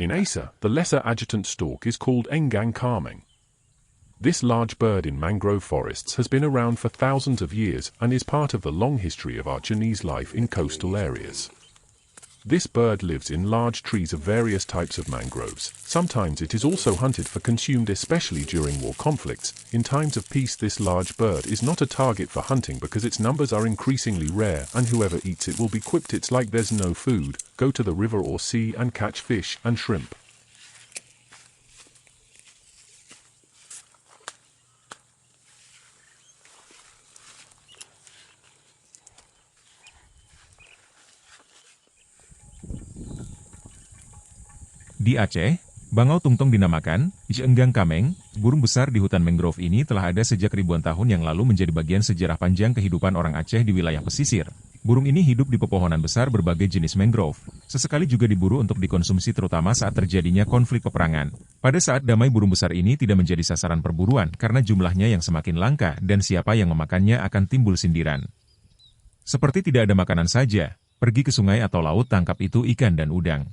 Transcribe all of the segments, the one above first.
In Asia, the lesser adjutant stork is called Enggang Kameng. This large bird in mangrove forests has been around for thousands of years and is part of the long history of our Chinese life in coastal areas. This bird lives in large trees of various types of mangroves. Sometimes it is also hunted for consumed, especially during war conflicts. In times of peace, this large bird is not a target for hunting because its numbers are increasingly rare and whoever eats it will be quipped it's like there's no food. Go to the river or sea and catch fish and shrimp. Di Aceh, bangau tungtung dinamakan Enggang Kameng. Burung besar di hutan mangrove ini telah ada sejak ribuan tahun yang lalu menjadi bagian sejarah panjang kehidupan orang Aceh di wilayah pesisir. Burung ini hidup di pepohonan besar berbagai jenis mangrove. Sesekali juga diburu untuk dikonsumsi terutama saat terjadinya konflik peperangan. Pada saat damai, burung besar ini tidak menjadi sasaran perburuan karena jumlahnya yang semakin langka dan siapa yang memakannya akan timbul sindiran. Seperti tidak ada makanan saja, pergi ke sungai atau laut tangkap itu ikan dan udang.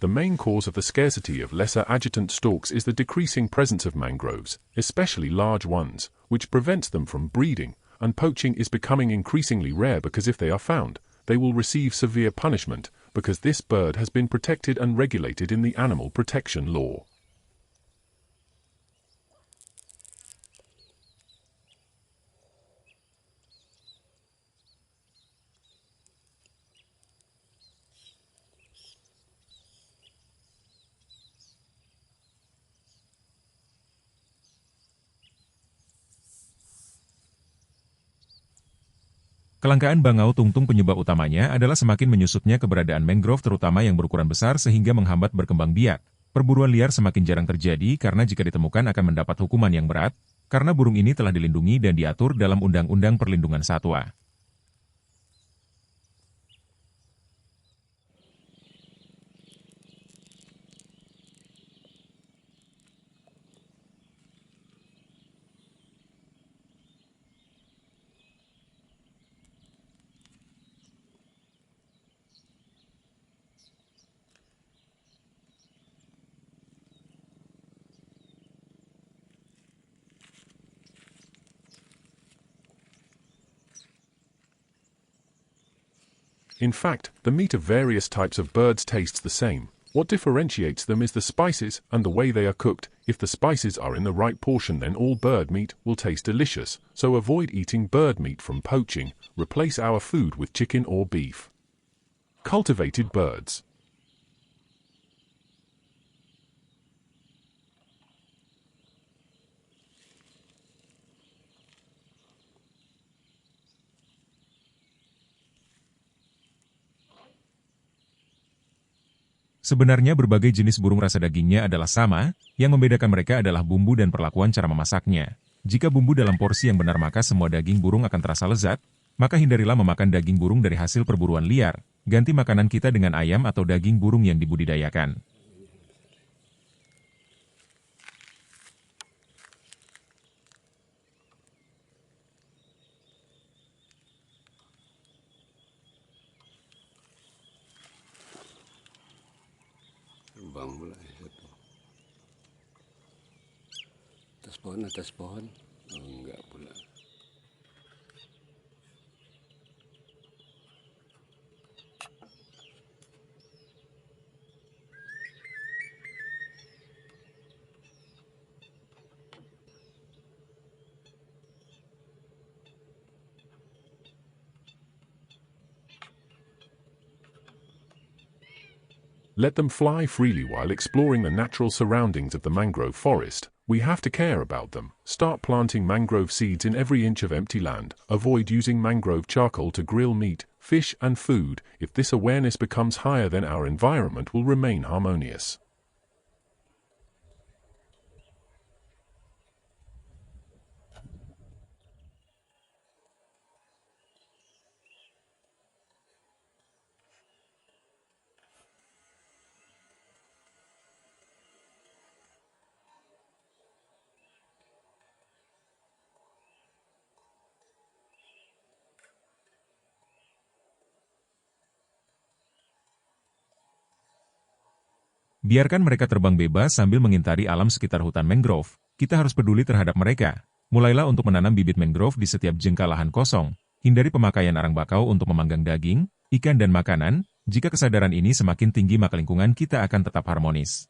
The main cause of the scarcity of lesser adjutant storks is the decreasing presence of mangroves, especially large ones, which prevents them from breeding, and poaching is becoming increasingly rare because if they are found, they will receive severe punishment, because this bird has been protected and regulated in the animal protection law. Kelangkaan bangau tungtung penyebab utamanya adalah semakin menyusutnya keberadaan mangrove terutama yang berukuran besar sehingga menghambat berkembang biak. Perburuan liar semakin jarang terjadi karena jika ditemukan akan mendapat hukuman yang berat, karena burung ini telah dilindungi dan diatur dalam Undang-Undang Perlindungan Satwa. In fact, the meat of various types of birds tastes the same. What differentiates them is the spices and the way they are cooked. If the spices are in the right portion, then all bird meat will taste delicious. So avoid eating bird meat from poaching. Replace our food with chicken or beef. Cultivated birds. Sebenarnya berbagai jenis burung rasa dagingnya adalah sama, yang membedakan mereka adalah bumbu dan perlakuan cara memasaknya. Jika bumbu dalam porsi yang benar maka semua daging burung akan terasa lezat, maka hindarilah memakan daging burung dari hasil perburuan liar, ganti makanan kita dengan ayam atau daging burung yang dibudidayakan. Terbang pula satu. Atas pohon. Oh, enggak pula. Let them fly freely while exploring the natural surroundings of the mangrove forest. We have to care about them. Start planting mangrove seeds in every inch of empty land. Avoid using mangrove charcoal to grill meat, fish and food. If this awareness becomes higher, then our environment will remain harmonious. Biarkan mereka terbang bebas sambil mengintari alam sekitar hutan mangrove. Kita harus peduli terhadap mereka. Mulailah untuk menanam bibit mangrove di setiap jengkal lahan kosong. Hindari pemakaian arang bakau untuk memanggang daging, ikan dan makanan. Jika kesadaran ini semakin tinggi maka lingkungan kita akan tetap harmonis.